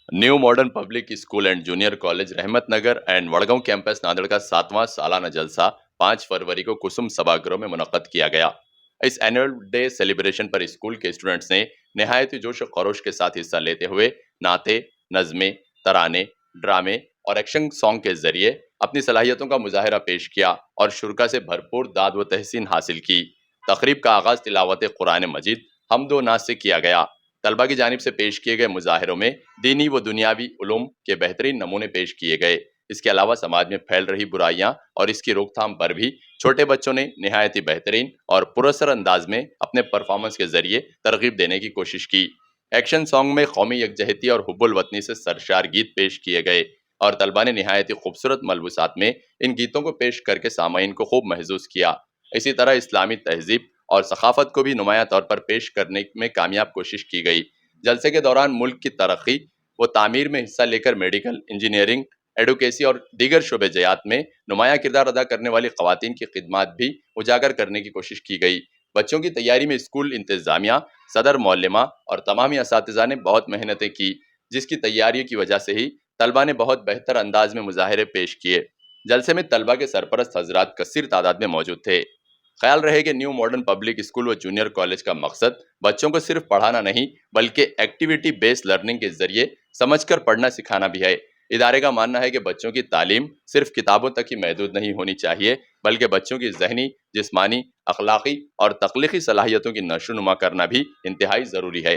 New modern public school and junior college Rahmat Nagar and Wadgaon campus Nanded का 7वां सालाना जलसा 5 फरवरी को कुसुम सभागृह में मुनक्कद किया गया। इस एनुअल डे सेलिब्रेशन पर स्कूल के स्टूडेंट्स ने निहायत जोश और खरोश के साथ हिस्सा लेते हुए नाते, नज़में, तराने, ड्रामे और एक्शन सॉन्ग के जरिए अपनी सलाहियतों का मुजाहिरा पेश किया और शुरा से भरपूर दाद व तहसीन हासिल की। तकरीब का आगाज तिलावत कुरान मजीद हमदो नाज से किया गया। तलबा की जानिब से पेश किए गए मुजाहिरों में दीनी व दुनियावी उलूम के बेहतरीन नमूने पेश किए गए। इसके अलावा समाज में फैल रही बुराइयां और इसकी रोकथाम पर भी छोटे बच्चों ने निहायत ही बेहतरीन और पुरअसर अंदाज में अपने परफॉर्मेंस के जरिए तरगीब देने की कोशिश की। एक्शन सॉन्ग में कौमी यकजहती और हुब्बुल वतनी से सरशार गीत पेश किए गए और तलबा ने निहायत ही खूबसूरत मलबूसात में इन गीतों को पेश करके सामाईन को खूब महसूस किया। इसी तरह इस्लामी तहजीब और सकाफत को भी नुमाया तौर पर पेश करने में कामयाब कोशिश की गई। जलसे के दौरान मुल्क की तरक्की व तामीर में हिस्सा लेकर मेडिकल, इंजीनियरिंग, एडवोकेसी और दीगर शोबे जयात में नुमाया किरदार अदा करने वाली खवातीन की खिदमात भी उजागर करने की कोशिश की गई। बच्चों की तैयारी में स्कूल इंतजामिया, सदर मौलमा और तमामी असातिज़ा ने बहुत मेहनतें की, जिसकी तैयारियों की वजह से ही तलबा ने बहुत बेहतर अंदाज में मुजाहिरे पेश किए। जलसे में तलबा के सरपरस्त हजरात कसीर तादाद में मौजूद थे। ख्याल रहे कि न्यू मॉडर्न पब्लिक स्कूल व जूनियर कॉलेज का मकसद बच्चों को सिर्फ पढ़ाना नहीं बल्कि एक्टिविटी बेस्ड लर्निंग के जरिए समझकर पढ़ना सिखाना भी है। इदारे का मानना है कि बच्चों की तालीम सिर्फ किताबों तक ही महदूद नहीं होनी चाहिए बल्कि बच्चों की जहनी, जिस्मानी, अखलाकी और तख्लीकी सलाहियतों की नशोनुमा करना भी इंतहाई जरूरी है।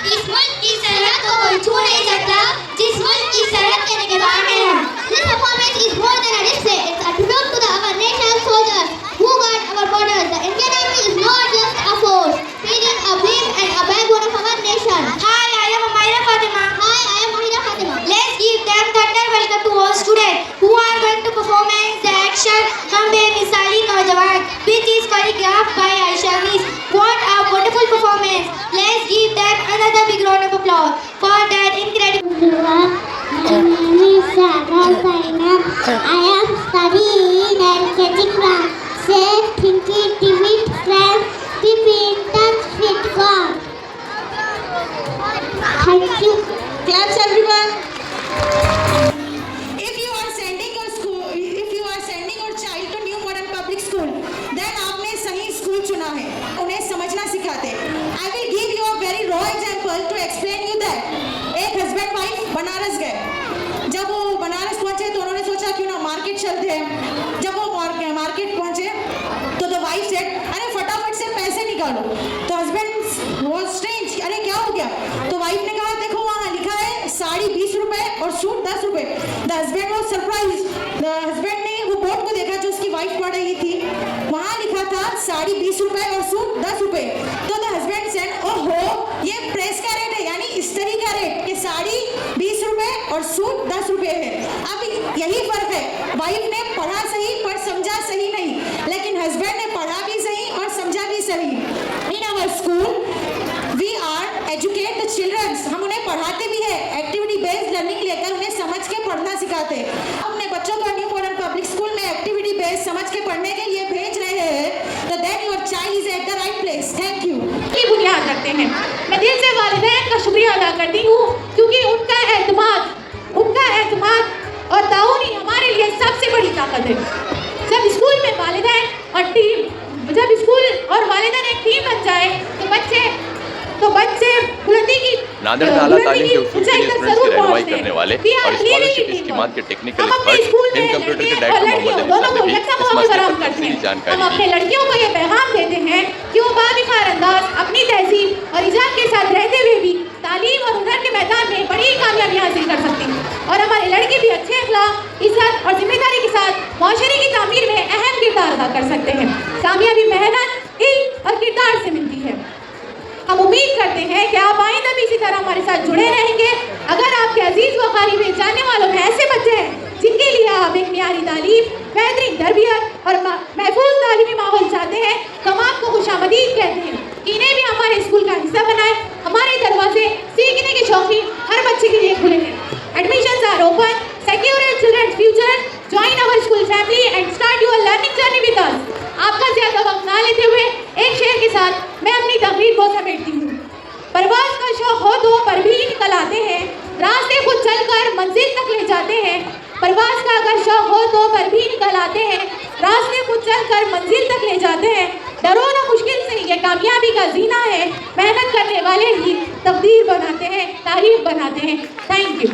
इस मुल्क की सरहद को कोई छू नहीं सकता जिस मुल्क की सरहद के निगहबान हैं हम। This performance is more than a display. It's a tribute to our national soldiers who guard our borders. The Indian Army is not just a force, it is a beam and a backbone of our nation. Hi, I am Umaira Fatima. Hi, I am Mahida Fatima. Let's give them thunder welcome to all students who are going to perform the action Hum Bemisali Naujawan, which is choreographed by Aisha Miss. What a wonderful performance! Let's give them another big round of applause for that incredible. My name is Sarah Saina. I am studying and getting from safe thinking to meet friends to be in touch with God. Thank you. Claps everyone. If you are sending your child to New Modern Public School, then आपने सही school चुना है। उन्हें समझना सिखाते। I will give you a very raw example to explain you that. एक husband wife Banaras गए। जब वो बनारस पहुंचे तो उन्होंने सोचा क्यों ना मार्केट चलते हैं। जब वो मार्केट पहुंचे तो द वाइफ सेड, अरे फटाफट से पैसे निकालो। तो हस्बैंड वाज स्ट्रेंज, अरे क्या हो गया? तो वाइफ ने कहा, देखो वहाँ लिखा है साड़ी 20 रुपए और सूट 10 रुपए। The husband was surprise. The husband ने वो बोर्ड को देखा जो उसकी वाइफ पढ़ रही थी, वहाँ लिखा था साड़ी 20 रुपए और सूट 10 रुपए। तो द हस्बैंड सेड, ओहो ये प्रेस का रेट है, यानी इस्त्री का रेट, कि साड़ी 20 रुपए और सूट 10 रुपए है। अब यही फर्क है, वाइफ ने पढ़ा सही पर समझा सही नहीं, लेकिन हस्बैंड ने पढ़ा भी सही और समझा भी सही। In our school we are educate the childrens, हम उन्हें पढ़ाते भी है, एक्टिविटी बेस्ड लर्निंग लेकर उन्हें समझ के पढ़ना सिखाते हैं। अपने बच्चों को न्यू मॉडर्न पब्लिक स्कूल में एक्टिविटी बेस्ड समझ के पढ़ने के लिए भेज रहे हैं, तो then your child is at the right place. Thank you. की बुनियाद रखते हैं। मैं दिल से वालिदैन का शुक्रिया अदा करती हूँ क्योंकि उनका एतमाद और ताउन ही हमारे लिए सबसे बड़ी ताकत है। जब स्कूल में वालिदैन और वालिदैन एक टीम बन जाए तो बच्चे बुलंदी की नांदेड़ में आला तालीम के उसूल के लिए स्टूडेंट्स की रहनुमाई करने वाले और स्कॉलरशिप स्कीमात के टेक्निकल एक्सपर्ट इन कंप्यूटर के डायरेक्टर मोहम्मद अली साहब ने भी इस मसले पर तफसीली जानकारी दी। हम अपने लड़कियों को ये पैगाम देते हैं कि वो बाविकार अंदाज अपनी तहजीब और इजाज़त के साथ रहते हुए भी तालीम और हुनर के मैदान में बड़ी कामयाबियाँ हासिल कर सकती हैं और हमारे लड़के भी अच्छे अखलाक, इज्जत और जिम्मेदारी के साथ माशरे की तामीर में अहम किरदार अदा कर सकते हैं। कामयाबी मेहनत, इल्म और किरदार से मिलती है। हम उम्मीद करते हैं कि आप आइंदा भी इसी तरह हमारे साथ जुड़े रहेंगे। अगर आपके अजीज व क़रीब जानने वालों में ऐसे बच्चे हैं जिनके लिए आप एक मियारी तालीम, बेहतरीन तरबियत और महफूज तालीमी माहौल चाहते हैं, तो हम आपको खुशामदीद कहते हैं कि इन्हें भी हमारे स्कूल का हिस्सा बनाएं। हमारे दरवाजे सीखने के शौकीन हर बच्चे के लिए खुले हैं। Admissions are open, secure your childrens future, join our school family and start your learning journey with us. आपका ज्यादा वक्त ना लेते हुए एक शेर के साथ मैं अपनी तकरीर को समेटती हूँ। परवाज़ का निकल आते हैं, रास्ते खुद चलकर मंजिल तक ले जाते हैं। प्रवास का अगर शौक हो तो पर भी निकल आते हैं, रास्ते खुद चलकर मंजिल तक ले जाते हैं। डरो ना मुश्किल से, ये कामयाबी का जीना है। मेहनत करने वाले ही तकदीर बनाते हैं, तारीफ बनाते हैं। Thank you.